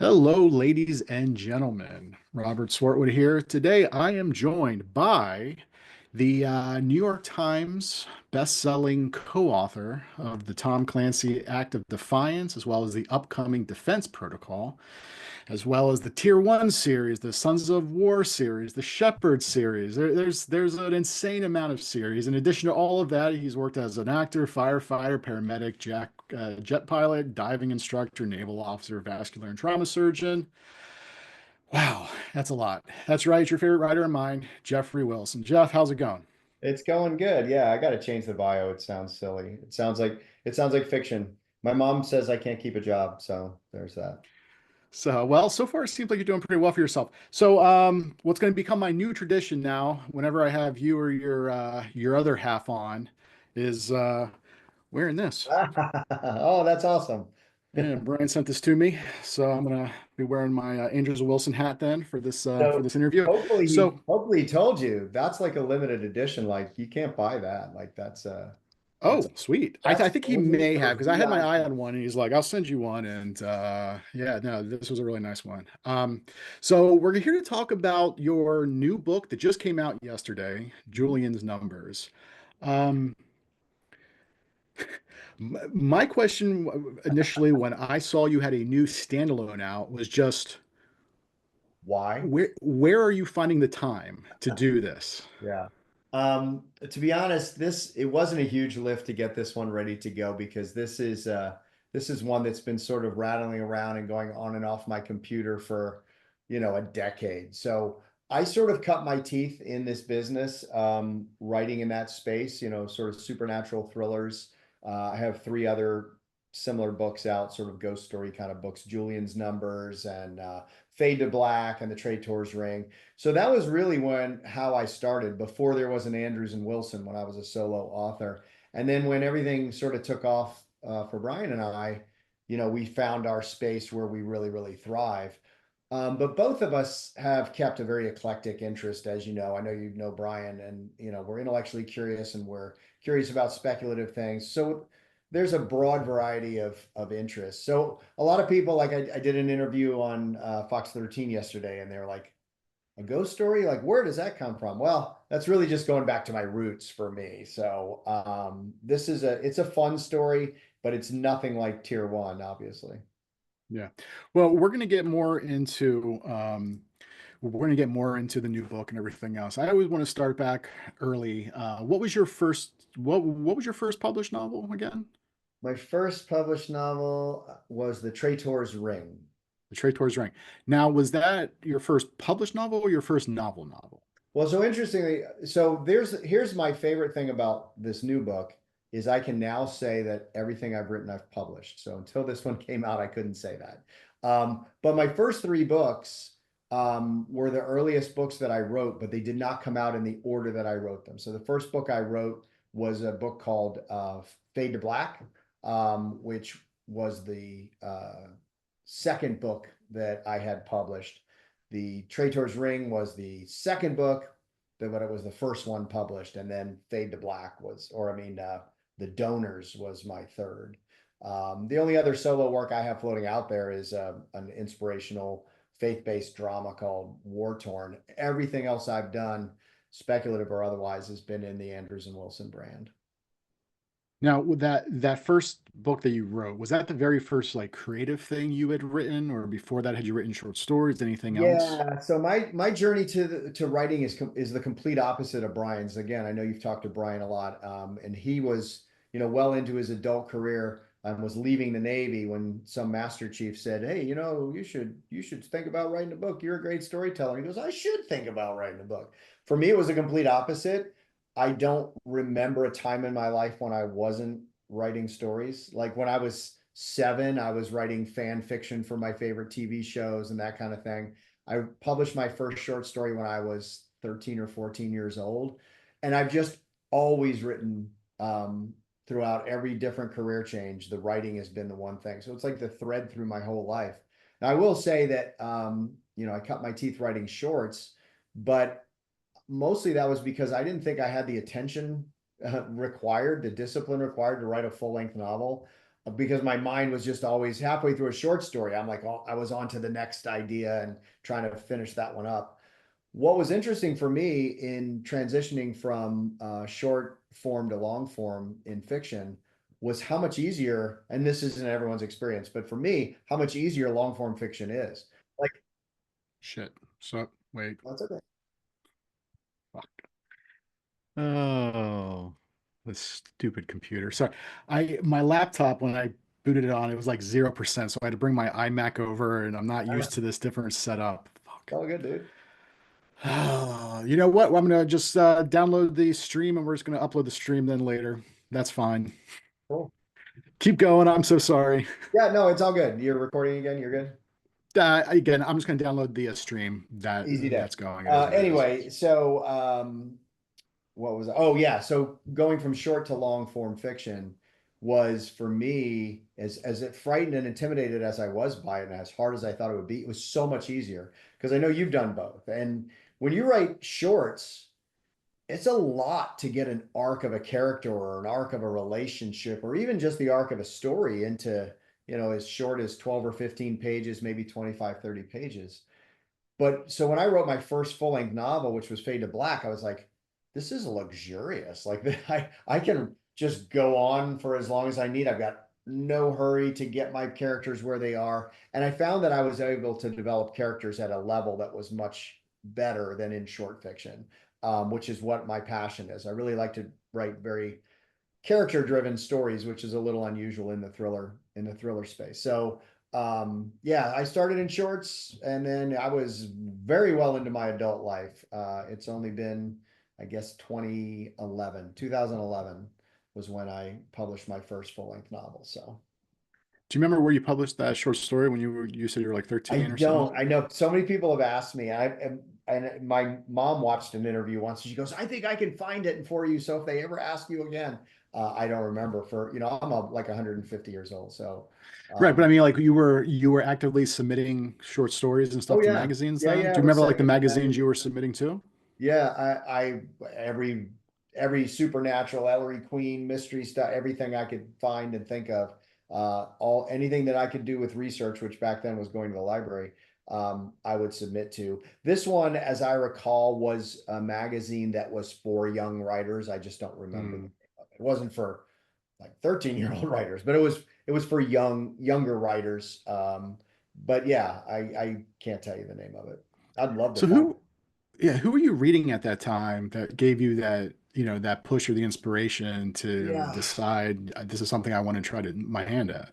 Hello, ladies and gentlemen. Robert Swartwood here. Today, I am joined by the New York Times best-selling co-author of the Tom Clancy Act of Defiance, as well as the upcoming Defense Protocol, as well as the Tier 1 series, the Sons of War series, the Shepherd series. There's an insane amount of series. In addition to all of that, he's worked as an actor, firefighter, paramedic, jet pilot, diving instructor, naval officer, vascular and trauma surgeon. Wow, that's a lot. That's right, your favorite writer of mine, Jeffrey Wilson. Jeff, how's it going? It's going good. Yeah, I got to change the bio. It sounds silly. It sounds like fiction. My mom says I can't keep a job, so there's that. So far it seems like you're doing pretty well for yourself. What's going to become my new tradition now, whenever I have you or your other half on, is wearing this. Oh, that's awesome. And Brian sent this to me, so I'm gonna be wearing my Andrews Wilson hat then for So this interview. hopefully he So, hopefully he told you that's like a limited edition. Like you can't buy that. Like that's oh, sweet. I that's think he only may have for because I had my eye VIP. on one, and he's like, "I'll send you one." And yeah, no, this was a really nice one. So we're here to talk about your new book that just came out yesterday, Julian's Numbers. Um, my question initially when I saw you had a new standalone out was just Why? where are you finding the time to do this? Yeah. To be honest, it wasn't a huge lift to get this one ready to go because this is one that's been sort of rattling around and going on and off my computer for, a decade. So I sort of cut my teeth in this business, writing in that space, sort of supernatural thrillers. I have three other similar books out, sort of ghost story kind of books, Julian's Numbers and Fade to Black and the Traitor's Ring. So that was really how I started before there was an Andrews and Wilson when I was a solo author. And then when everything sort of took off for Brian and I, we found our space where we really, really thrive. But both of us have kept a very eclectic interest, as you know. I know you know Brian, and we're intellectually curious and we're curious about speculative things. So there's a broad variety of interests. So a lot of people, like I did an interview on Fox 13 yesterday, and they're like, a ghost story? Like, where does that come from? Well, that's really just going back to my roots for me. So it's a fun story, but it's nothing like Tier 1, obviously. Yeah. Well, we're going to get more into the new book and everything else. I always want to start back early. What was your first published novel again? My first published novel was The Traitor's Ring. The Traitor's Ring. Now, was that your first published novel or your first novel? Well, so interestingly, here's my favorite thing about this new book is I can now say that everything I've written I've published. So until this one came out, I couldn't say that. But my first three books were the earliest books that I wrote, but they did not come out in the order that I wrote them. So the first book I wrote was a book called Fade to Black, which was the second book that I had published. The Traitor's Ring was the second book, but it was the first one published, and then Fade to Black The Donors was my third. The only other solo work I have floating out there is an inspirational faith-based drama called War Torn. Everything else I've done, speculative or otherwise, has been in the Andrews and Wilson brand. Now, with that first book that you wrote, was that the very first like creative thing you had written, or before that had you written short stories, anything else? Yeah, so my journey to writing is the complete opposite of Brian's. Again, I know you've talked to Brian a lot, and he was well into his adult career and was leaving the Navy when some Master Chief said, "Hey, you should think about writing a book. You're a great storyteller." He goes, "I should think about writing a book." For me, it was a complete opposite. I don't remember a time in my life when I wasn't writing stories. Like when I was 7, I was writing fan fiction for my favorite TV shows and that kind of thing. I published my first short story when I was 13 or 14 years old. And I've just always written throughout every different career change. The writing has been the one thing. So it's like the thread through my whole life. Now, I will say that, I cut my teeth writing shorts, but mostly that was because I didn't think I had the attention required, the discipline required to write a full length novel. because my mind was just always halfway through a short story. I'm like, oh, I was on to the next idea and trying to finish that one up. What was interesting for me in transitioning from short form to long form in fiction was how much easier, and this isn't everyone's experience, but for me, how much easier long form fiction is. Like, Shit. So wait. that's okay. Fuck. Oh, this stupid computer. Sorry. My laptop, when I booted it on, it was like 0%. So I had to bring my iMac over, and I'm not I know. used to this different setup. Fuck. All good, dude. You know what? Well, I'm gonna just download the stream, and we're just gonna upload the stream then later. That's fine. Cool. Keep going. I'm so sorry. Yeah, no, it's all good. You're recording again. You're good. Again, I'm just gonna download the stream Easy day. that's going. It is what it is. Anyway, so what was oh yeah, so going from short to long form fiction was for me as it frightened and intimidated as I was by it and as hard as I thought it would be, it was so much easier because I know you've done both. And when you write shorts, it's a lot to get an arc of a character or an arc of a relationship or even just the arc of a story into, as short as 12 or 15 pages, maybe 25, 30 pages. But so when I wrote my first full-length novel, which was Fade to Black, I was like, this is luxurious. Like I can just go on for as long as I need. I've got no hurry to get my characters where they are. And I found that I was able to develop characters at a level that was much better than in short fiction, which is what my passion is. I really like to write very character-driven stories, which is a little unusual in the thriller space. So yeah, I started in shorts and then I was very well into my adult life. It's only been, I guess, 2011 was when I published my first full-length novel. So Do you remember where you published that short story when you said you were like I 13 or something? don't. I know so many people have asked me. And my mom watched an interview once. And she goes, "I think I can find it for you. So if they ever ask you again, I don't remember. I'm like 150 years old. So, Right, but I um, mean, like you were actively submitting short stories and oh stuff to yeah, magazines yeah, then? yeah. Do I you was remember like sending the them to magazines you were magazines. submitting to? Yeah, I every supernatural, Ellery Queen, mystery stuff, everything I could find and think of, all anything that I could do with research, which back then was going to the library, I would submit to. This one, as I recall, was a magazine that was for young writers. I just don't remember. Hmm. It wasn't for like 13-year-old writers, but it was for younger writers. But yeah, I can't tell you the name of it. I'd love to So find who, yeah, who were you reading at that time that gave you that, that push or the inspiration it. to Yeah. decide this is something I want to try to my hand at?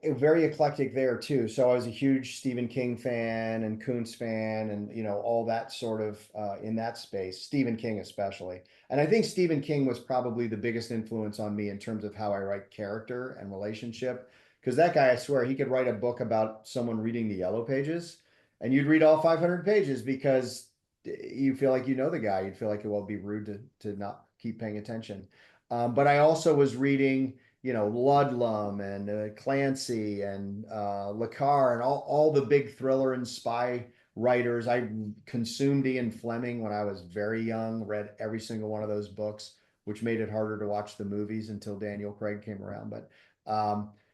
Very eclectic there too. So I was a huge Stephen King fan and Kuntz fan, and all that sort of in that space. Stephen King especially, and I think Stephen King was probably the biggest influence on me in terms of how I write character and relationship. Because that guy, I swear, he could write a book about someone reading the Yellow Pages, and you'd read all 500 pages because you feel like you know the guy. You'd feel like it will be rude to not keep paying attention. But I also was reading Ludlum and Clancy and Le Carre and all the big thriller and spy writers. I consumed Ian Fleming when I was very young, read every single one of those books, which made it harder to watch the movies until Daniel Craig came around. But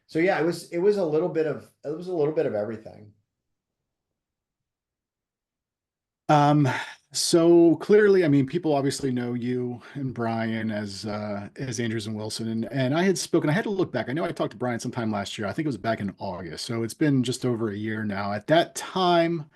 so yeah, it was a little bit of everything. Um, so clearly, I mean, people obviously know you and Brian as Andrews and Wilson, and I had to look back. I know I talked to Brian sometime last year. I think it was back in August. So it's been just over a year now. At that time,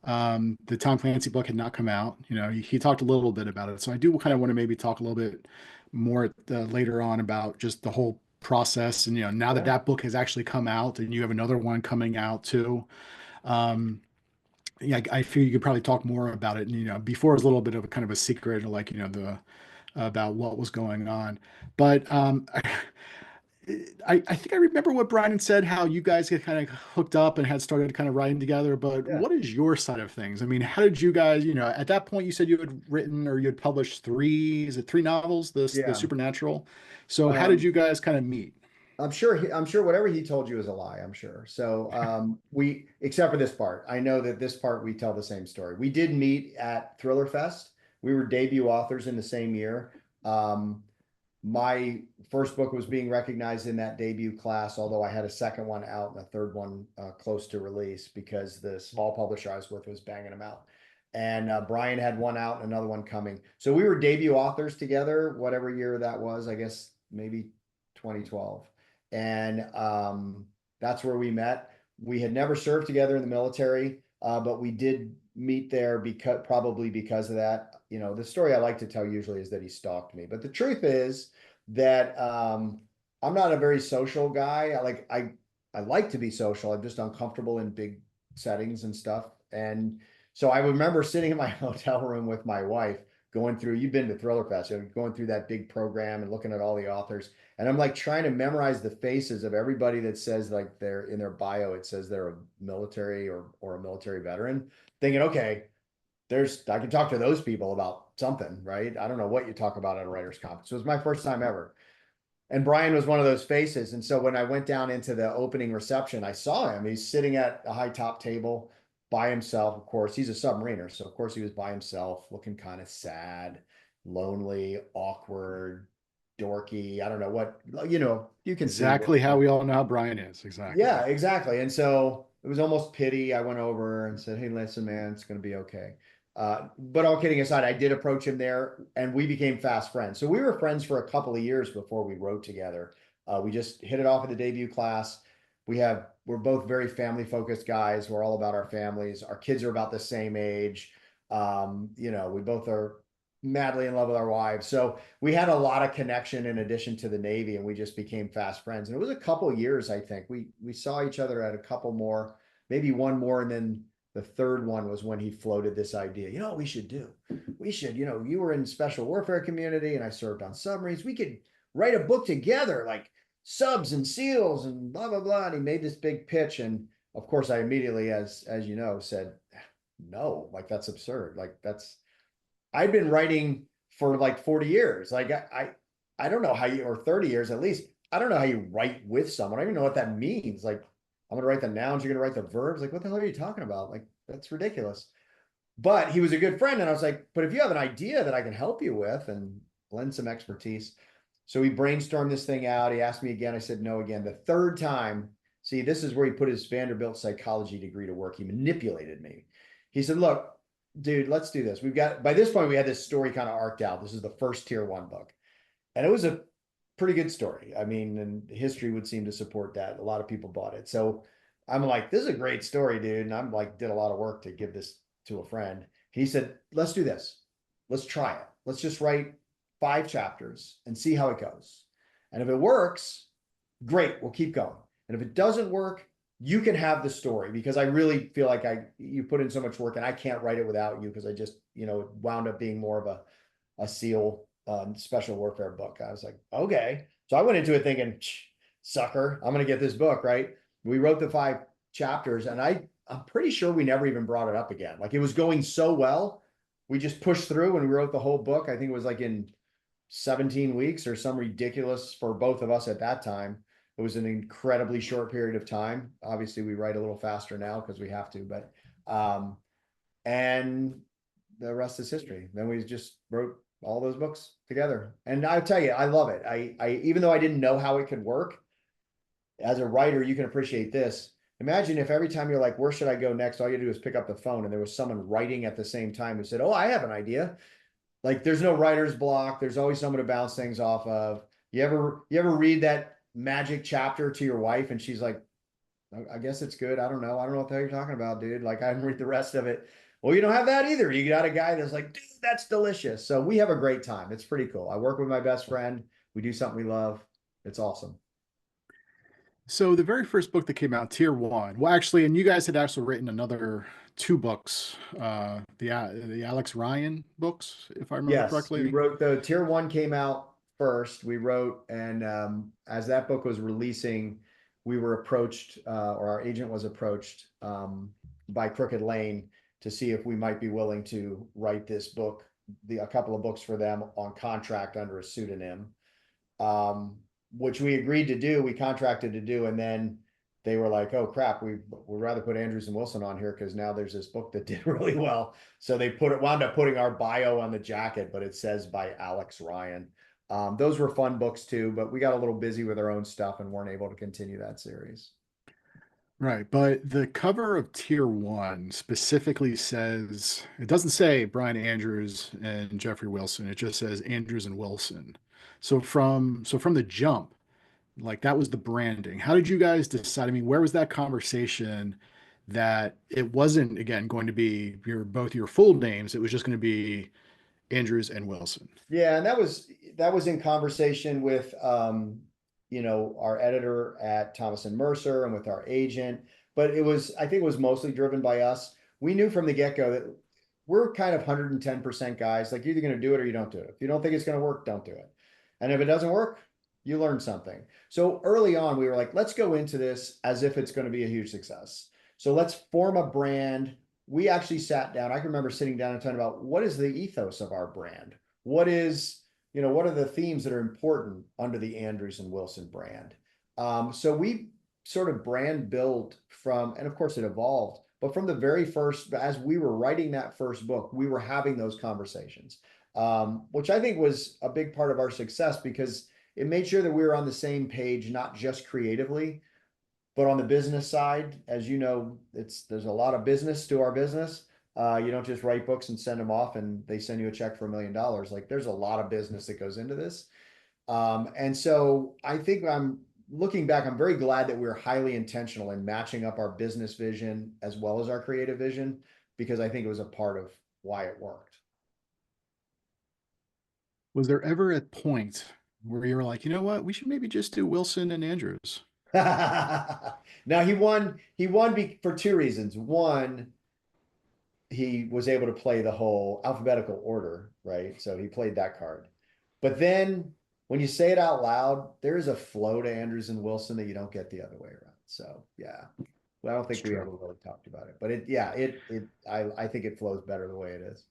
the Tom Clancy book had not come out. He talked a little bit about it. So I do kind of want to maybe talk a little bit more later on about just the whole process. And now that Yeah. that book has actually come out, and you have another one coming out too. Um, yeah, I feel you could probably talk more about it. And, before it was a little bit of a kind of a secret, like, the about what was going on. But I think I remember what Brian had said, how you guys get kind of hooked up and had started kind of writing together. But Yeah. what is your side of things? I mean, how did you guys, at that point you said you had written or you had published is it three novels, the Yeah. Supernatural. So how did Um, you guys kind of meet? I'm sure whatever he told you is a lie, I'm sure. So except for this part, I know that this part we tell the same story. We did meet at Thriller Fest. We were debut authors in the same year. Um, my first book was being recognized in that debut class, although I had a second one out and a third one close to release because the small publisher I was with was banging them out. And Brian had one out and another one coming. So we were debut authors together, whatever year that was, I guess maybe 2012. And that's where we met. We had never served together in the military, but we did meet there probably because of that. You know, the story I like to tell usually is that he stalked me, but the truth is that I'm not a very social guy. I like to be social. I'm just uncomfortable in big settings and stuff. And so I remember sitting in my hotel room with my wife going through, you've been to Thriller Fest, going through that big program and looking at all the authors. And I'm like trying to memorize the faces of everybody that says like they're in their bio, it says they're a military or a military veteran, thinking, okay, I can talk to those people about something, right? I don't know what you talk about at a writer's conference. It was my first time ever. And Brian was one of those faces. And so when I went down into the opening reception, I saw him. He's sitting at a high top table by himself. Of course, he's a submariner. So of course he was by himself, looking kind of sad, lonely, awkward, dorky. I don't know what, you can see Exactly how we all know how Brian is. Exactly. yeah, exactly. And so it was almost pity. I went over and said, hey, listen, man, it's going to be okay. But all kidding aside, I did approach him there and we became fast friends. So we were friends for a couple of years before we wrote together. We just hit it off at the debut class. We're both very family focused guys. We're all about our families. Our kids are about the same age. We both are madly in love with our wives. So we had a lot of connection in addition to the Navy, and we just became fast friends. And it was a couple years, I think. We saw each other at a couple more, maybe one more, and then the third one was when he floated this idea. You know what we should do? We should, you were in special warfare community and I served on submarines. We could write a book together, like subs and SEALs and blah, blah, blah. And he made this big pitch. And of course, I immediately, as you know, said, no, like that's absurd. I've been writing for like 40 years. Like I don't know how or 30 years at least. I don't know how you write with someone. I don't even know what that means. Like, I'm going to write the nouns, you're going to write the verbs. Like, what the hell are you talking about? Like, that's ridiculous. But he was a good friend. And I was like, but if you have an idea that I can help you with and lend some expertise. So we brainstormed this thing out. He asked me again. I said no again. The third time, see, this is where he put his Vanderbilt psychology degree to work. He manipulated me. He said, look, dude, let's do this. By this point, we had this story kind of arced out. This is the first tier 1 book. And it was a pretty good story. I mean, and history would seem to support that. A lot of people bought it. So I'm like, this is a great story, dude. And I'm like, did a lot of work to give this to a friend. He said, let's do this. Let's try it. Let's just write 5 chapters and see how it goes. And if it works, great, we'll keep going. And if it doesn't work, you can have the story, because I really feel like you put in so much work and I can't write it without you, because I just, it wound up being more of a SEAL special warfare book. I was like, okay. So I went into it thinking, sucker, I'm going to get this book, right? We wrote the 5 chapters and I'm pretty sure we never even brought it up again. Like, it was going so well. We just pushed through and we wrote the whole book. I think it was like in 17 weeks or some ridiculous for both of us at that time. It was an incredibly short period of time. Obviously we write a little faster now because we have to, but, and the rest is history. Then we just wrote all those books together. And I'll tell you, I love it. I even though I didn't know how it could work, as a writer, you can appreciate this. Imagine if every time you're like, where should I go next? All you do is pick up the phone and there was someone writing at the same time who said, oh, I have an idea. Like, there's no writer's block. There's always someone to bounce things off of. You ever read that magic chapter to your wife and she's like, I guess it's good. I don't know what the hell you're talking about, dude. Like, I haven't read the rest of it. Well, you don't have that either. You got a guy that's like, dude, that's delicious. So we have a great time. It's pretty cool. I work with my best friend. We do something we love. It's awesome. So the very first book that came out, Tier 1, well, actually, and you guys had actually written another 2 books, the Alex Ryan books, if I remember Yes, we correctly. wrote the Tier 1 came out first. We wrote, and as that book was releasing, we were approached, or our agent was approached by Crooked Lane to see if we might be willing to write this book, a couple of books for them on contract under a pseudonym, which we agreed to do. We contracted to do, and then they were like, oh crap, we'd rather put Andrews and Wilson on here because now there's this book that did really well. So they wound up putting our bio on the jacket, but it says by Alex Ryan. Those were fun books too, but we got a little busy with our own stuff and weren't able to continue that series. Right, but the cover of Tier 1 specifically says, it doesn't say Brian Andrews and Jeffrey Wilson. It just says Andrews and Wilson. So from the jump, like that was the branding. How did you guys decide? I mean, where was that conversation that it wasn't again going to be both your full names, it was just going to be Andrews and Wilson? Yeah, and that was in conversation with our editor at Thomas and Mercer and with our agent. But I think it was mostly driven by us. We knew from the get-go that we're kind of 110% guys. Like, you're either going to do it or you don't do it. If you don't think it's going to work, don't do it. And if it doesn't work, you learn something. So early on, we were like, let's go into this as if it's going to be a huge success. So let's form a brand. We actually sat down. I can remember sitting down and talking about what is the ethos of our brand? What are the themes that are important under the Andrews and Wilson brand? So we sort of brand built from, and of course it evolved, but from the very first, as we were writing that first book, we were having those conversations, which I think was a big part of our success because it made sure that we were on the same page, not just creatively, but on the business side. As you know, there's a lot of business to our business. You don't just write books and send them off and they send you a check for $1 million. Like, there's a lot of business that goes into this. And so I think looking back, I'm very glad that we were highly intentional in matching up our business vision as well as our creative vision, because I think it was a part of why it worked. Was there ever a point where you were like, you know what, we should maybe just do Wilson and Andrews? Now he won for two reasons. One, he was able to play the whole alphabetical order, right? So he played that card. But then when you say it out loud, there is a flow to Andrews and Wilson that you don't get the other way around. So yeah, well, I don't think we ever really talked about it, but I think it flows better the way it is.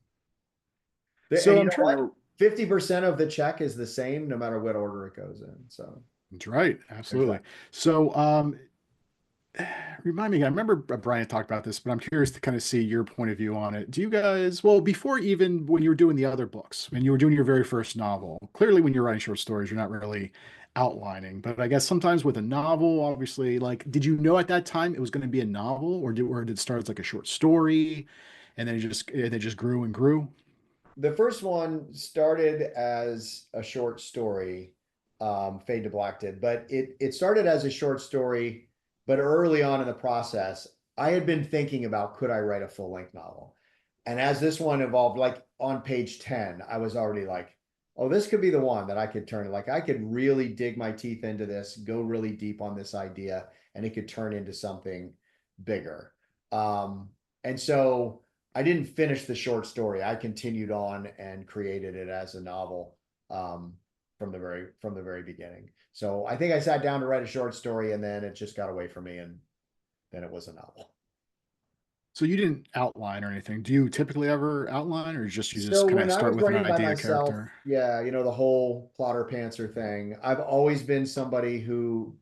So And you I'm know trying what? to. 50% of the check is the same no matter what order it goes in. So That's right, there's absolutely. that. So remind me, I remember Brian talked about this, but I'm curious to kind of see your point of view on it. Do you guys, well, before even when you were doing the other books, when you were doing your very first novel, clearly when you're writing short stories, you're not really outlining, but I guess sometimes with a novel, obviously, like, did you know at that time it was going to be a novel, or did it start as like a short story and then it just grew and grew? The first one started as a short story, Fade to Black did, but it started as a short story, but early on in the process, I had been thinking about, could I write a full-length novel? And as this one evolved, like on page 10, I was already like, oh, this could be the one that I could turn, like I could really dig my teeth into this, go really deep on this idea, and it could turn into something bigger. And so I didn't finish the short story. I continued on and created it as a novel, from the very beginning. So I think I sat down to write a short story and then it just got away from me and then it was a novel. So you didn't outline or anything. Do you typically ever outline, or just you just So kind when of I start was with an writing by idea myself, character? yeah, the whole plotter pantser thing, I've always been somebody who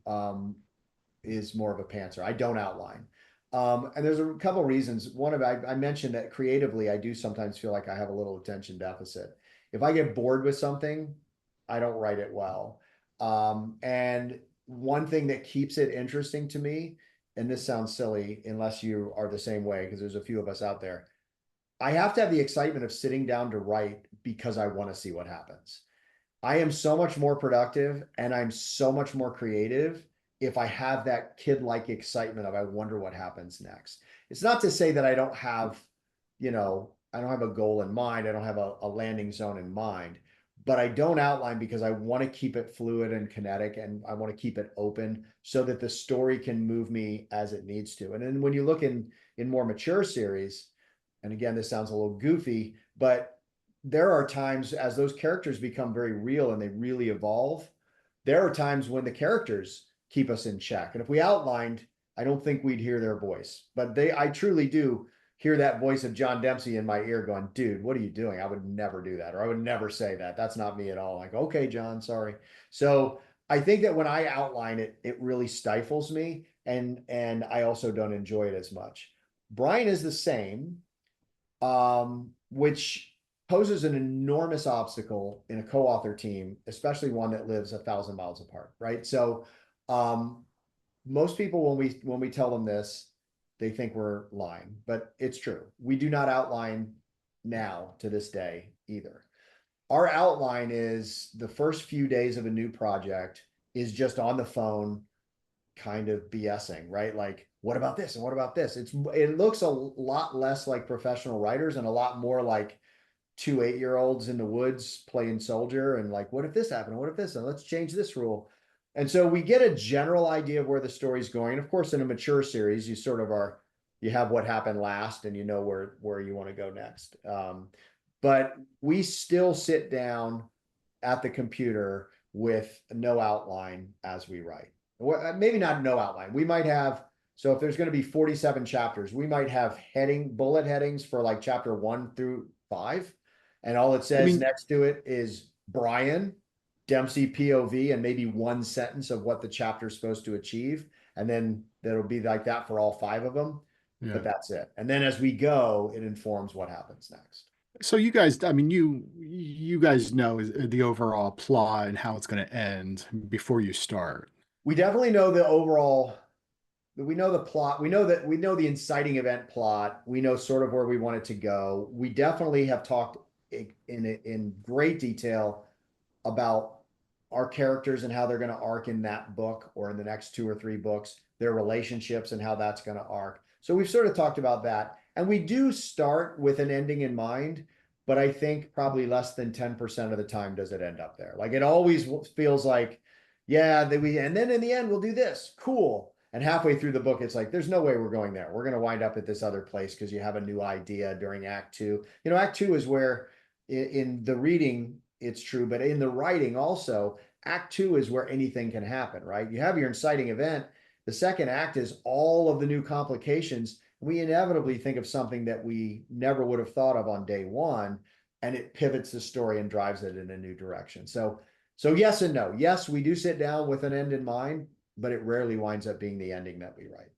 is more of a pantser. I don't outline. And there's a couple reasons. One of I mentioned that creatively, I do sometimes feel like I have a little attention deficit. If I get bored with something, I don't write it well. And one thing that keeps it interesting to me, and this sounds silly unless you are the same way, because there's a few of us out there, I have to have the excitement of sitting down to write because I want to see what happens. I am so much more productive and I'm so much more creative if I have that kid-like excitement of I wonder what happens next. It's not to say that I don't have a goal in mind. I don't have a landing zone in mind, but I don't outline because I want to keep it fluid and kinetic and I want to keep it open so that the story can move me as it needs to. And then when you look in more mature series, and again, this sounds a little goofy, but there are times as those characters become very real and they really evolve, there are times when the characters keep us in check. And if we outlined, I don't think we'd hear their voice, but I truly do hear that voice of John Dempsey in my ear going, dude, what are you doing? I would never do that. Or I would never say that. That's not me at all. Like, okay, John, sorry. So I think that when I outline it, it really stifles me. And I also don't enjoy it as much. Brian is the same, which poses an enormous obstacle in a co-author team, especially one that lives 1,000 miles apart, right? So most people, when we tell them this, they think we're lying, but it's true. We do not outline now to this day either. Our outline is the first few days of a new project is just on the phone, kind of BSing, right? Like, what about this? And what about this? It looks a lot less like professional writers and a lot more like two 8-year-olds in the woods playing soldier and like, what if this happened? What if this? And let's change this rule. And so we get a general idea of where the story's going. And of course, in a mature series, you sort of are, you have what happened last and you know where you want to go next. But we still sit down at the computer with no outline as we write. Maybe not no outline. We might have, so if there's going to be 47 chapters, we might have bullet headings for like chapter 1 through 5. And all it says next to it is Brian, Dempsey POV, and maybe one sentence of what the chapter is supposed to achieve. And then that'll be like that for all 5 of them. Yeah. But that's it. And then as we go, it informs what happens next. So you guys, I mean, you guys know the overall plot and how it's going to end before you start. We definitely know the overall, we know the plot. We know the inciting event plot. We know sort of where we want it to go. We definitely have talked in great detail about our characters and how they're going to arc in that book or in the next 2 or 3 books, their relationships and how that's going to arc. So we've sort of talked about that. And we do start with an ending in mind, but I think probably less than 10% of the time does it end up there. Like it always feels like, yeah, and then in the end, we'll do this. Cool. And halfway through the book, it's like, there's no way we're going there. We're going to wind up at this other place because you have a new idea during Act 2. You know, Act 2 is where in the reading, it's true, but in the writing also, Act 2 is where anything can happen, right? You have your inciting event. The second act is all of the new complications. We inevitably think of something that we never would have thought of on day 1, and it pivots the story and drives it in a new direction. So yes and no. Yes, we do sit down with an end in mind, but it rarely winds up being the ending that we write.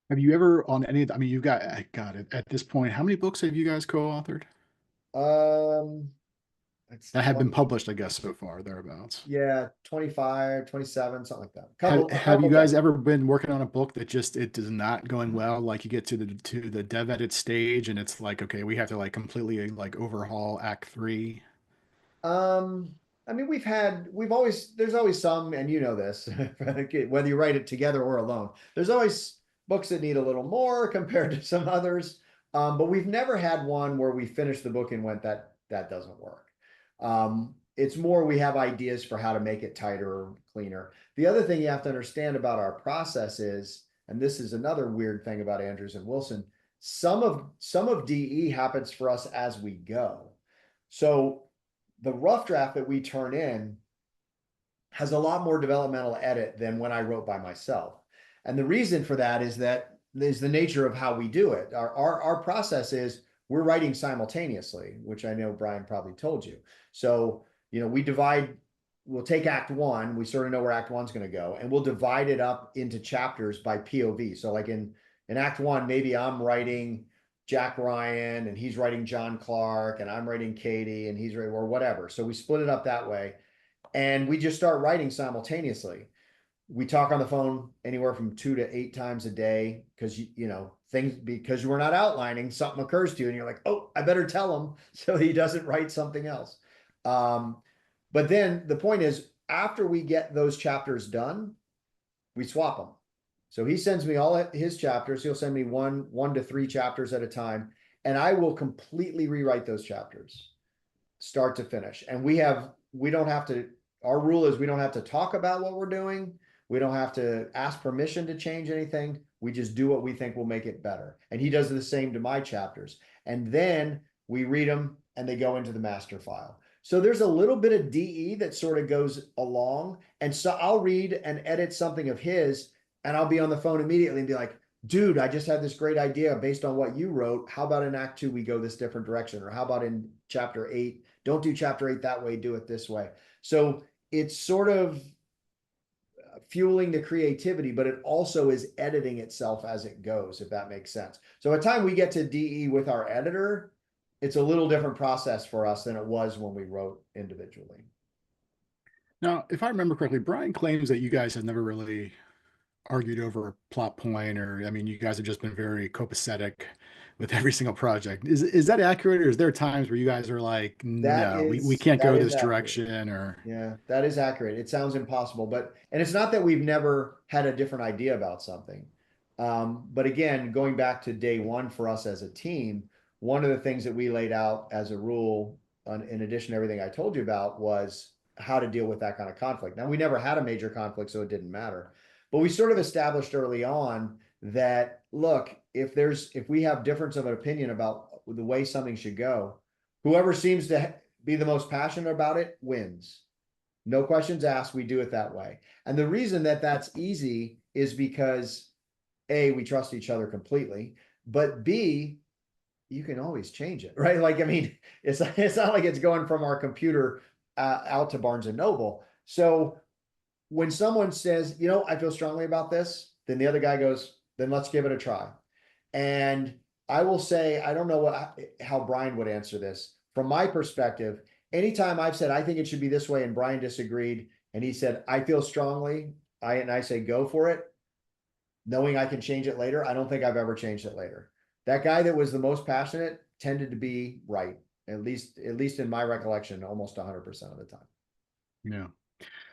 Have you ever on any, I mean, you've got it at this point, how many books have you guys co-authored? That have been published, I guess, so far, thereabouts. Yeah, 25, 27, something like that. Have you guys ever been working on a book that just it is not going well? Like you get to the dev edit stage and it's like, okay, we have to like completely like overhaul Act 3. I mean, there's always some, and you know this, whether you write it together or alone, there's always books that need a little more compared to some others. But we've never had one where we finished the book and went, that doesn't work. It's more we have ideas for how to make it tighter or cleaner. The other thing you have to understand about our process is, and this is another weird thing about Andrews and Wilson, some of DE happens for us as we go. So the rough draft that we turn in has a lot more developmental edit than when I wrote by myself. And the reason for that is the nature of how we do it. Our process is we're writing simultaneously, which I know Brian probably told you. So, you know, we'll take Act 1, we sort of know where Act 1's going to go, and we'll divide it up into chapters by POV. So like in Act 1, maybe I'm writing Jack Ryan and he's writing John Clark and I'm writing Katie and he's writing, or whatever. So we split it up that way and we just start writing simultaneously. We talk on the phone anywhere from 2 to 8 times a day because because we're not outlining, something occurs to you and you're like, oh, I better tell him so he doesn't write something else. But then the point is, after we get those chapters done, we swap them. So he sends me all his chapters. He'll send me one to 3 chapters at a time, and I will completely rewrite those chapters, start to finish. And our rule is we don't have to talk about what we're doing. We don't have to ask permission to change anything. We just do what we think will make it better. And he does the same to my chapters. And then we read them and they go into the master file. So there's a little bit of DE that sort of goes along. And so I'll read and edit something of his and I'll be on the phone immediately and be like, dude, I just had this great idea based on what you wrote. How about in Act 2, we go this different direction? Or how about in Chapter 8, don't do Chapter 8 that way, do it this way. So it's sort of fueling the creativity, but it also is editing itself as it goes, if that makes sense. So at time we get to DE with our editor, it's a little different process for us than it was when we wrote individually. Now, if I remember correctly, Brian claims that you guys have never really argued over a plot point, or I mean, you guys have just been very copacetic with every single project. Is that accurate, or is there times where you guys are like, no, we can't That go is this accurate. direction, or Yeah, that is accurate. It sounds impossible, but and it's not that we've never had a different idea about something. But again, going back to day one for us as a team, one of the things that we laid out as a rule, in addition to everything I told you about, was how to deal with that kind of conflict. Now, we never had a major conflict, so it didn't matter. But we sort of established early on that, look, if we have difference of an opinion about the way something should go, whoever seems to be the most passionate about it wins. No questions asked. We do it that way. And the reason that that's easy is because A, we trust each other completely, but B, you can always change it, right? Like, I mean, it's not like it's going from our computer out to Barnes and Noble. So when someone says, you know, I feel strongly about this, then the other guy goes, then let's give it a try. And I will say, I don't know how Brian would answer this. From my perspective, anytime I've said, I think it should be this way, and Brian disagreed, and he said, I feel strongly, and I say, go for it, knowing I can change it later, I don't think I've ever changed it later. That guy that was the most passionate tended to be right, at least in my recollection, almost 100% of the time. yeah.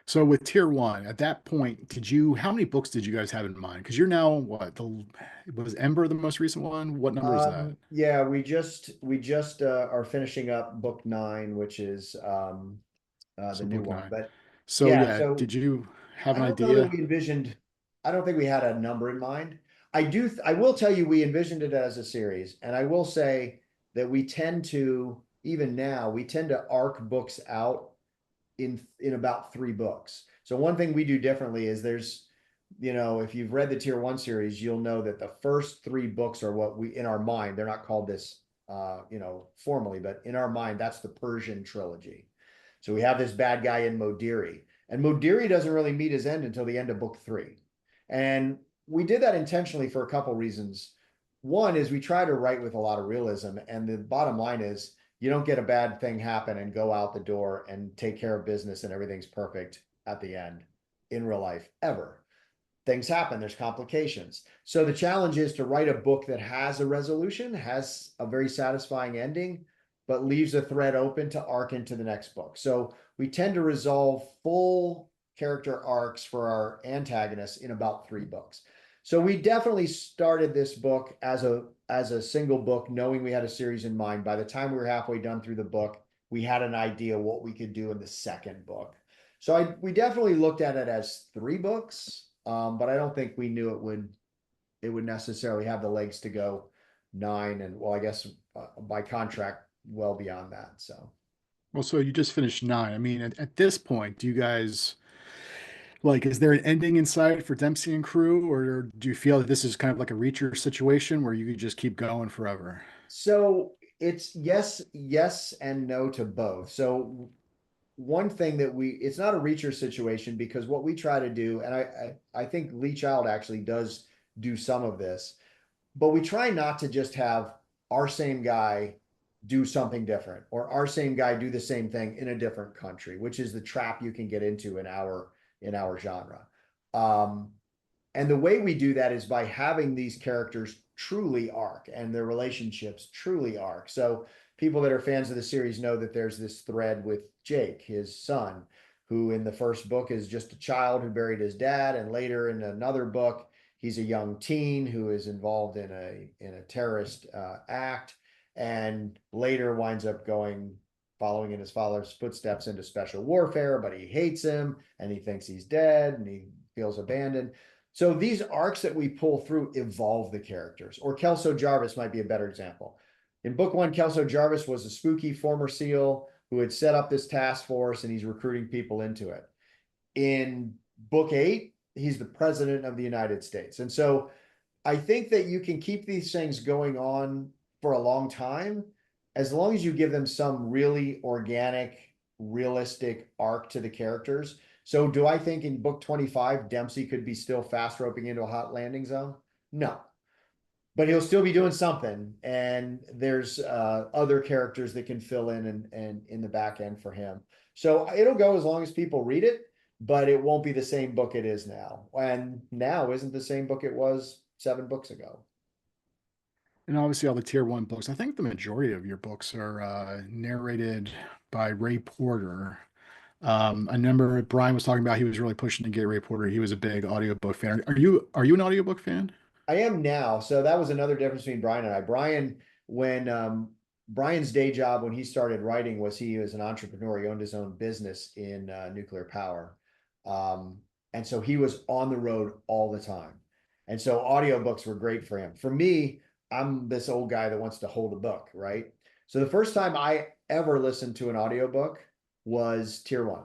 So with tier one, at that point, how many books did you guys have in mind? Because you're now was Ember the most recent one? What number is that? Yeah, we just are finishing up book 9, which is the So new book one. nine. But So yeah, yeah, so did you have I an don't know that idea? we envisioned, I don't think we had a number in mind. I will tell you, we envisioned it as a series, and I will say that we tend to, even now, we tend to arc books out in about 3 books. So one thing we do differently is if you've read the tier 1 series, you'll know that the first 3 books are what we, in our mind, they're not called this, formally, but in our mind, that's the Persian trilogy. So we have this bad guy in Modiri, and Modiri doesn't really meet his end until the end of book 3. And we did that intentionally for a couple reasons. One is we try to write with a lot of realism, and the bottom line is you don't get a bad thing happen and go out the door and take care of business and everything's perfect at the end in real life ever. Things happen, there's complications. So the challenge is to write a book that has a resolution, has a very satisfying ending, but leaves a thread open to arc into the next book. So we tend to resolve full character arcs for our antagonists in about 3 books. So we definitely started this book as a single book, knowing we had a series in mind. By the time we were halfway done through the book, we had an idea what we could do in the second book. So we definitely looked at it as 3 books, but I don't think we knew it would necessarily have the legs to go 9, and well, I guess by contract, well beyond that. So Well, so you just finished nine. I mean, at this point, do you guys like, is there an ending in sight for Dempsey and crew, or do you feel that this is kind of like a Reacher situation where you could just keep going forever? so it's yes and no to both. So one thing that it's not a Reacher situation, because what we try to do, and I think Lee Child actually does do some of this, but we try not to just have our same guy do something different, or our same guy do the same thing in a different country, which is the trap you can get into in our genre. Um, and the way we do that is by having these characters truly arc and their relationships truly arc. So people that are fans of the series know that there's this thread with Jake, his son, who in the first book is just a child who buried his dad, and later in another book he's a young teen who is involved in a terrorist act, and later winds up following in his father's footsteps into special warfare, but he hates him and he thinks he's dead and he feels abandoned. So these arcs that we pull through evolve the characters. Or Kelso Jarvis might be a better example. In book 1, Kelso Jarvis was a spooky former SEAL who had set up this task force, and he's recruiting people into it. In book 8, he's the president of the United States. And so I think that you can keep these things going on for a long time, as long as you give them some really organic, realistic arc to the characters. So do I think in book 25, Dempsey could be still fast roping into a hot landing zone? No. but he'll still be doing something. And there's other characters that can fill in and in the back end for him. So it'll go as long as people read it, but it won't be the same book it is now. And now isn't the same book it was 7 books ago. And obviously all the tier one books. I think the majority of your books are narrated by Ray Porter. I remember Brian was talking about he was really pushing to get Ray Porter. He was a big audiobook fan. Are you an audiobook fan? I am now. So that was another difference between Brian and I. Brian, when Brian's day job when he started writing was he was an entrepreneur. He owned his own business in nuclear power. And so he was on the road all the time. And so audiobooks were great for him. For me, I'm this old guy that wants to hold a book, right? So the first time I ever listened to an audiobook was Tier 1.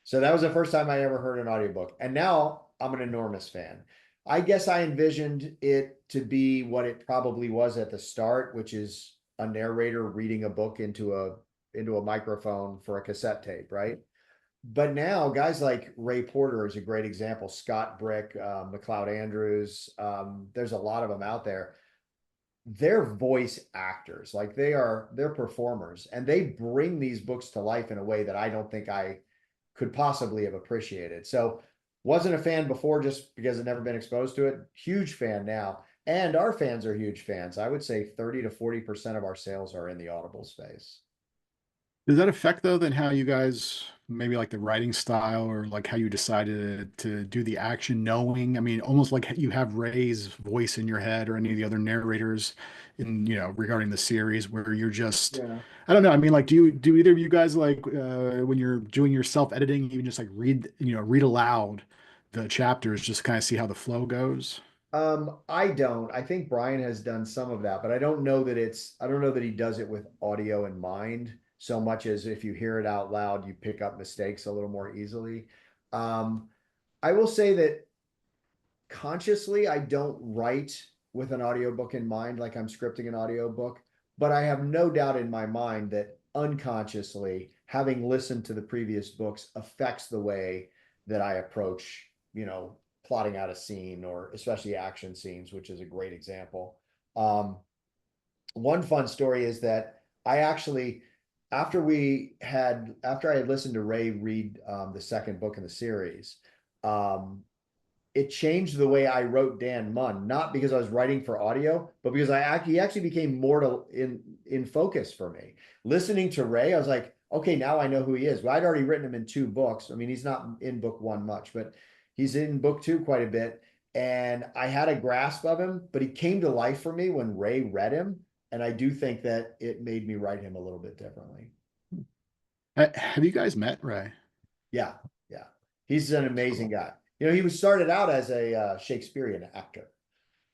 So that was the first time I ever heard an audiobook. And now I'm an enormous fan. I guess I envisioned it to be what it probably was at the start, which is a narrator reading a book into a microphone for a cassette tape, right? But now guys like Ray Porter is a great example. Scott Brick, McLeod Andrews, there's a lot of them out there. They're voice actors, like they're performers, and they bring these books to life in a way that I don't think I could possibly have appreciated. So wasn't a fan before just because I'd never been exposed to it. Huge fan now. And our fans are huge fans. I would say 30 to 40% of our sales are in the Audible space. Does that affect though then how you guys maybe like the writing style or like how you decided to do the action knowing? I mean, almost like you have Ray's voice in your head or any of the other narrators in, regarding the series where you're just, Yeah. I don't know. I mean, like, do either of you guys like when you're doing your self-editing, you just like read aloud the chapters, just kind of see how the flow goes? I don't. I think Brian has done some of that, but I don't know that he does it with audio in mind so much as if you hear it out loud, you pick up mistakes a little more easily. Um, I will say that consciously, I don't write with an audiobook in mind, like I'm scripting an audiobook, but I have no doubt in my mind that unconsciously, having listened to the previous books affects the way that I approach, plotting out a scene or especially action scenes, which is a great example. Um, One fun story is that I actually, after I had listened to Ray read the second book in the series, um, it changed the way I wrote Dan Munn, not because I was writing for audio, but because he actually became more in focus for me. Listening to Ray, I was like, okay, now I know who he is. Well, I'd already written him in 2 books. I mean, he's not in book 1 much, but he's in book 2 quite a bit. And I had a grasp of him, but he came to life for me when Ray read him. And I do think that it made me write him a little bit differently. Have you guys met Ray? Yeah, yeah. He's an That's amazing cool. guy. He was started out as a Shakespearean actor.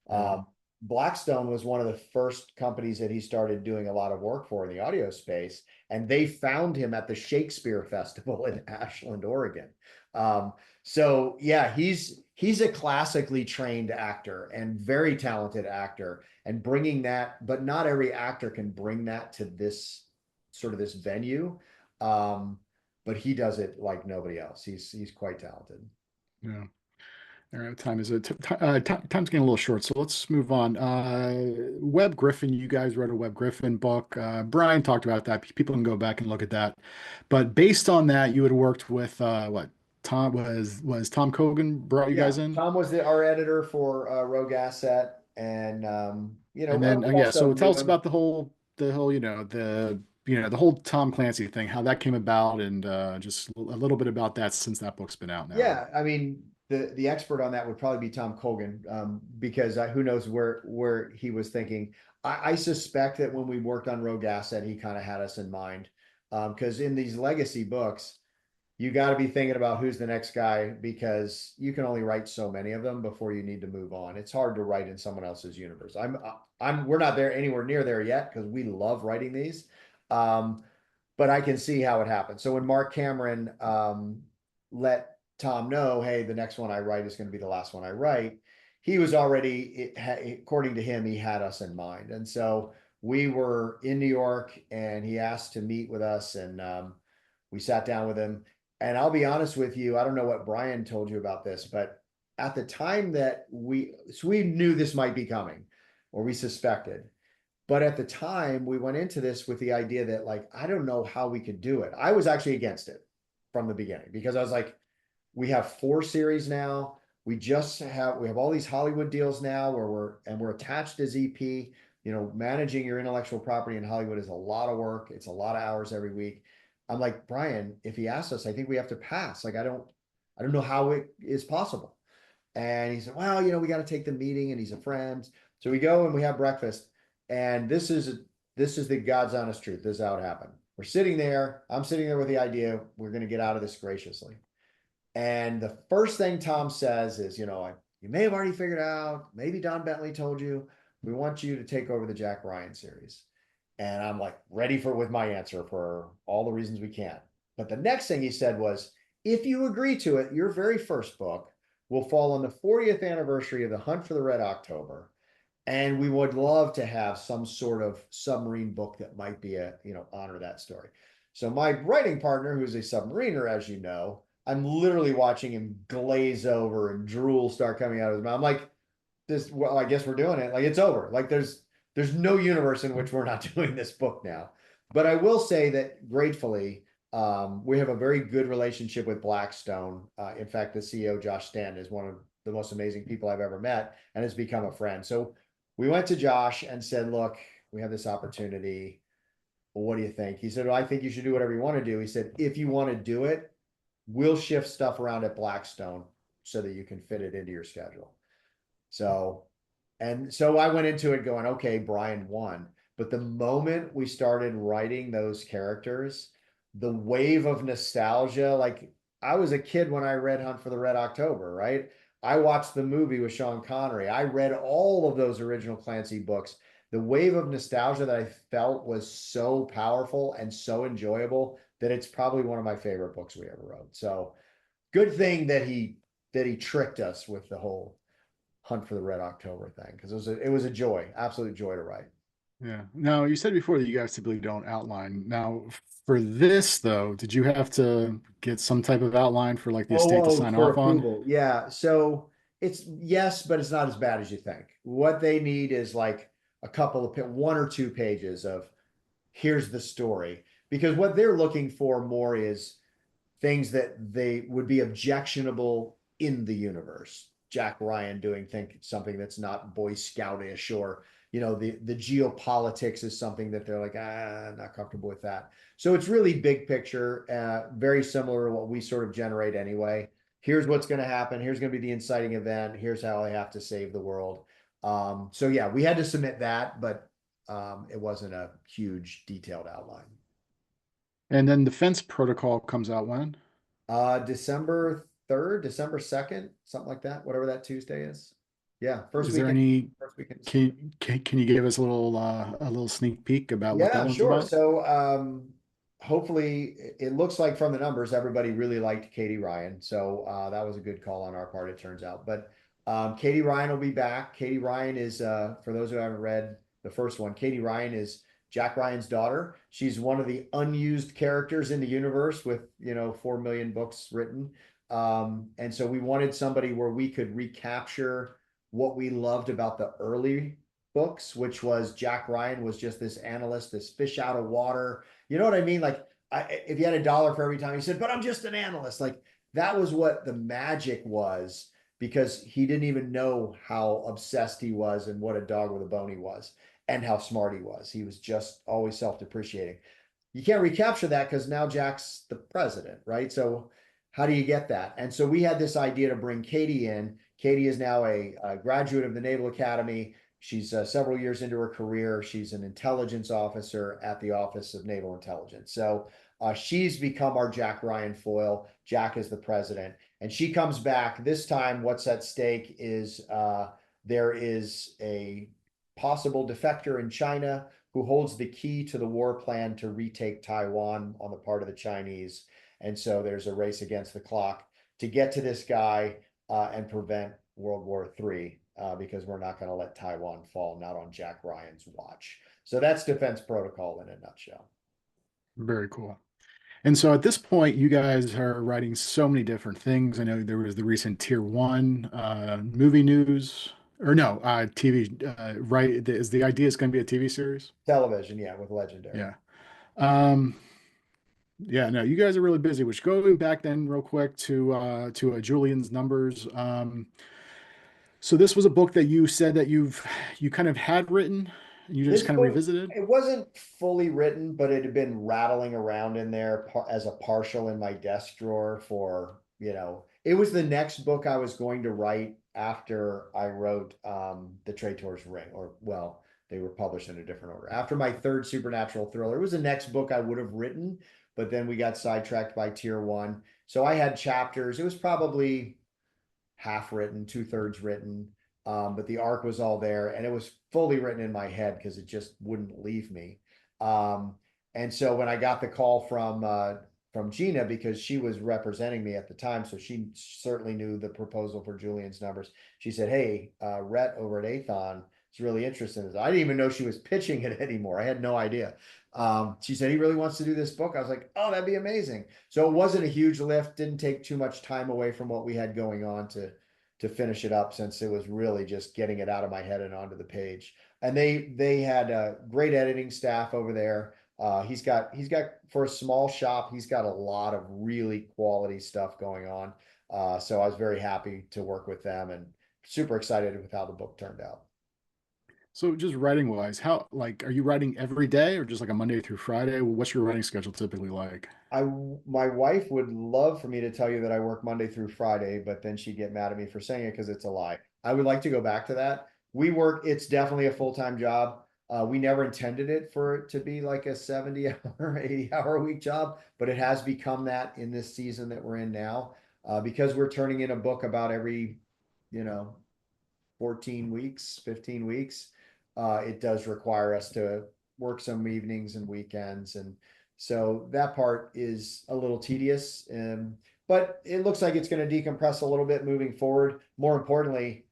Yeah. Blackstone was one of the first companies that he started doing a lot of work for in the audio space, and they found him at the Shakespeare Festival in Ashland, Oregon. So yeah, he's a classically trained actor and very talented actor, and bringing that, but not every actor can bring that to this this venue. But he does it like nobody else. He's quite talented. Yeah. All right, what time is it? Time's getting a little short, so let's move on. Webb Griffin, you guys wrote a Webb Griffin book. Brian talked about that. People can go back and look at that. But based on that, you had worked with what? Tom was Tom Cogan brought you guys Yeah, in, Tom was our editor for Rogue Asset, and and then we yeah. also So tell knew us him. about the whole the whole Tom Clancy thing, how that came about, and just a little bit about that since that book's been out now. Yeah, I mean the expert on that would probably be Tom Cogan, because who knows where he was thinking. I suspect that when we worked on Rogue Asset, he kind of had us in mind, because in these legacy books, you got to be thinking about who's the next guy because you can only write so many of them before you need to move on. It's hard to write in someone else's universe. We're not there anywhere near there yet because we love writing these. Um, but I can see how it happened. So when Mark Cameron let Tom know, hey, the next one I write is going to be the last one I write, he was already, according to him, he had us in mind. And so we were in New York and he asked to meet with us, and we sat down with him. And I'll be honest with you, I don't know what Brian told you about this, but at the time that we knew this might be coming, or we suspected. But at the time, we went into this with the idea that, like, I don't know how we could do it. I was actually against it from the beginning because I was like, we have 4 series now. We have all these Hollywood deals now where we're attached as EP. You know, managing your intellectual property in Hollywood is a lot of work. It's a lot of hours every week. I'm like, Brian, if he asks us, I think we have to pass. Like, I don't know how it is possible. And he said, well, we got to take the meeting, and he's a friend. So we go and we have breakfast. And this is the God's honest truth. This is how it happened. We're sitting there. I'm sitting there with the idea we're going to get out of this graciously. And the first thing Tom says is, you may have already figured out, maybe Don Bentley told you, we want you to take over the Jack Ryan series. And I'm like ready with my answer for all the reasons we can. But the next thing he said was, if you agree to it, your very first book will fall on the 40th anniversary of the Hunt for the Red October. And we would love to have some sort of submarine book that might be honor that story. So my writing partner, who's a submariner, as you know, I'm literally watching him glaze over and drool start coming out of his mouth. I'm like, well, I guess we're doing it. Like, it's over. Like, there's no universe in which we're not doing this book now. But I will say that gratefully, we have a very good relationship with Blackstone. In fact, the CEO, Josh Stanton, is one of the most amazing people I've ever met and has become a friend. So we went to Josh and said, look, we have this opportunity. Well, what do you think? He said, well, I think you should do whatever you want to do. He said, if you want to do it, we'll shift stuff around at Blackstone so that you can fit it into your schedule. So I went into it going, okay, Brian won. But the moment we started writing those characters, the wave of nostalgia, like, I was a kid when I read Hunt for the Red October, right? I watched the movie with Sean Connery. I read all of those original Clancy books. The wave of nostalgia that I felt was so powerful and so enjoyable that it's probably one of my favorite books we ever wrote. So good thing that he tricked us with the whole Hunt for the Red October thing, because it was a joy, absolute joy to write. Yeah. Now, you said before that you guys typically don't outline. Now, for this though, did you have to get some type of outline for like the estate to sign For off on? approval. Yeah. So it's yes, but it's not as bad as you think. What they need is like a couple of 1 or 2 pages of here's the story, because what they're looking for more is things that they would be objectionable in the universe. Jack Ryan doing something that's not Boy Scoutish, or the geopolitics is something that they're like, not comfortable with that. So it's really big picture, very similar to what we sort of generate anyway. Here's what's going to happen. Here's going to be the inciting event. Here's how I have to save the world. So yeah, we had to submit that, but it wasn't a huge detailed outline. And then defense protocol comes out when? December 3rd, December 2nd, something like that, whatever that Tuesday is. Yeah, Is there any, can you give us a little sneak peek about what that Yeah, one's sure. about? So hopefully it looks like from the numbers, everybody really liked Katie Ryan. So that was a good call on our part, it turns out. But Katie Ryan will be back. Katie Ryan is, for those who haven't read the first one, Katie Ryan is Jack Ryan's daughter. She's one of the unused characters in the universe with, 4 million books written. And so we wanted somebody where we could recapture what we loved about the early books, which was Jack Ryan was just this analyst, this fish out of water. You know what I mean? Like, if you had $1 for every time he said, but I'm just an analyst, like, that was what the magic was, because he didn't even know how obsessed he was and what a dog with a bone he was and how smart he was. He was just always self-depreciating. You can't recapture that because now Jack's the president, right? So how do you get that? And so we had this idea to bring Katie in. Katie is now a graduate of the Naval Academy. She's several years into her career. She's an intelligence officer at the Office of Naval Intelligence. So she's become our Jack Ryan foil. Jack is the president. And she comes back. This time, what's at stake is there is a possible defector in China who holds the key to the war plan to retake Taiwan on the part of the Chinese. And so there's a race against the clock to get to this guy and prevent World War III. Because we're not going to let Taiwan fall, not on Jack Ryan's watch. So that's defense protocol in a nutshell. Very cool. And so at this point, you guys are writing so many different things. I know there was the recent Tier 1 movie news or no, TV, right? Is the idea it's going to be a TV series? Television, yeah, with Legendary. Yeah. Um, yeah, no, you guys are really busy, which going back then real quick to Julian's numbers. So this was a book that you said that you kind of had written and you just This kind of book, revisited. it wasn't fully written, but it had been rattling around in there as a partial in my desk drawer for, it was the next book I was going to write after I wrote The Traitor's Ring, or well, they were published in a different order. After my third supernatural thriller, it was the next book I would have written, but then we got sidetracked by Tier 1. So I had chapters. It was probably half written, two-thirds written. But the arc was all there and it was fully written in my head because it just wouldn't leave me. Um, and so when I got the call from Gina, because she was representing me at the time, so she certainly knew the proposal for Julian's numbers. She said, "Hey, Rhett over at Athon is really interested in this." I didn't even know she was pitching it anymore. I had no idea. She said he really wants to do this book. I was like, "Oh, that'd be amazing." So it wasn't a huge lift. Didn't take too much time away from what we had going on to finish it up, since it was really just getting it out of my head and onto the page. And they had a great editing staff over there. He's got for a small shop, he's got a lot of really quality stuff going on. So I was very happy to work with them and super excited with how the book turned out. So just writing wise, how like are you writing every day or just like a Monday through Friday? What's your writing schedule typically like? I My wife would love for me to tell you that I work Monday through Friday, but then she'd get mad at me for saying it because it's a lie. I would like to go back to that. We work, it's definitely a full-time job. We never intended it for it to be like a 70-hour, 80-hour a week job, but it has become that in this season that we're in now. Because we're turning in a book about every, you know, 14 weeks, 15 weeks, it does require us to work some evenings and weekends. And so that part is a little tedious. But it looks like it's going to decompress a little bit moving forward. More importantly,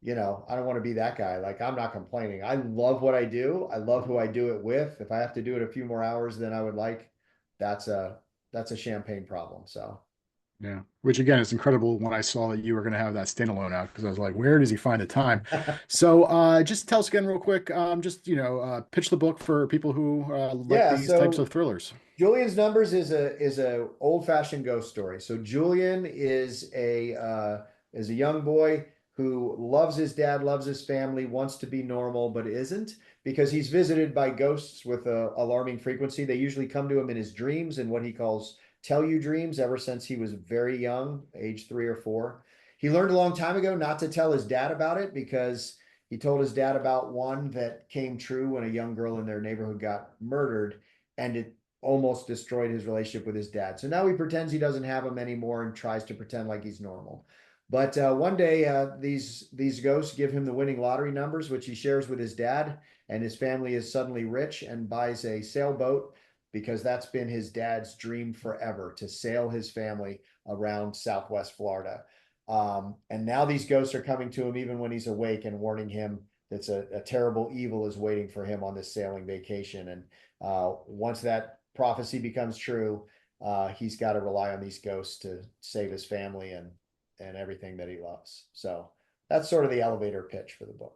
I don't want to be that guy. Like, I'm not complaining. I love what I do. I love who I do it with. If I have to do it a few more hours than I would like, that's a that's a champagne problem. So Yeah. Which again is incredible when I saw that you were going to have that standalone out because I was like, where does he find the time? So just tell us again real quick, just pitch the book for people who like yeah, these types so of thrillers. Julian's Numbers is a old fashioned ghost story. So Julian is a young boy who loves his dad, loves his family, wants to be normal, but isn't, because he's visited by ghosts with a alarming frequency. They usually come to him in his dreams and what he calls tell you dreams ever since he was very young, age 3 or 4. He learned a long time ago not to tell his dad about it because he told his dad about one that came true when a young girl in their neighborhood got murdered, and it almost destroyed his relationship with his dad. So now he pretends he doesn't have him anymore and tries to pretend like he's normal. But one day, these ghosts give him the winning lottery numbers, which he shares with his dad, and his family is suddenly rich and buys a sailboat because that's been his dad's dream forever, to sail his family around Southwest Florida. And now these ghosts are coming to him even when he's awake and warning him that a terrible evil is waiting for him on this sailing vacation. And once that prophecy becomes true, he's got to rely on these ghosts to save his family and everything that he loves. So that's sort of the elevator pitch for the book.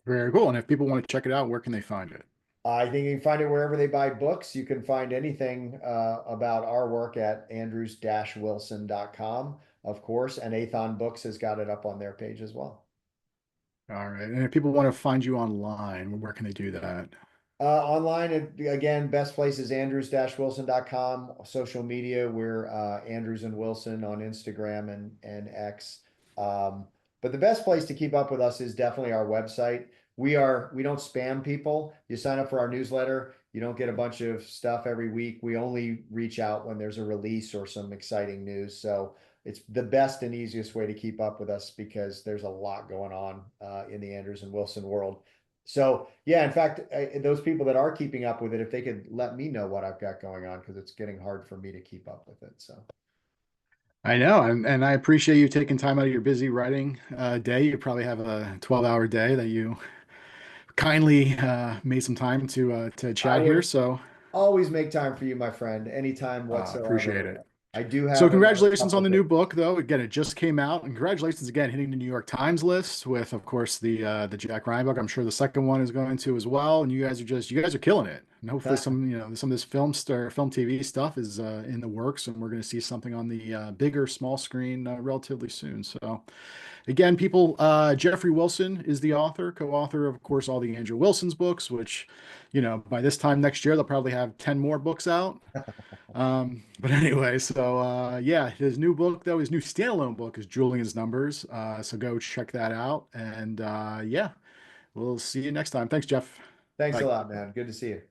Very cool. And if people want to check it out, where can they find it? I think you can find it wherever they buy books. You can find anything about our work at andrews-wilson.com, of course, and Athon Books has got it up on their page as well. All right. And if people want to find you online, where can they do that? Online, again, best place is andrews-wilson.com. Social media, we're Andrews and Wilson on Instagram and X. But the best place to keep up with us is definitely our website. We don't spam people. You sign up for our newsletter, you don't get a bunch of stuff every week. We only reach out when there's a release or some exciting news. So it's the best and easiest way to keep up with us because there's a lot going on in the Andrews and Wilson world. So yeah, in fact, those people that are keeping up with it, if they could let me know what I've got going on, because it's getting hard for me to keep up with it. So I know, and I appreciate you taking time out of your busy writing day. You probably have a 12-hour day that you kindly made some time to I chat here. would So always make time for you, my friend, anytime appreciate whatsoever. it. I do So have a congratulations couple on the new books. book, though. Again, it just came out, and congratulations again hitting the New York Times list with, of course, the Jack Ryan book. I'm sure the second one is going to as well. And you guys are killing it. And hopefully, some of this film TV stuff is in the works, and we're going to see something on the bigger, small screen relatively soon. So, again, people, Jeffrey Wilson is the author, co-author of course, all the Andrew Wilson's books, which, by this time next year, they'll probably have 10 more books out. But anyway, so yeah, his new book though, his new standalone book is Julian's Numbers. So go check that out. And yeah, we'll see you next time. Thanks, Jeff. Thanks a Bye. lot, man. Good to see you.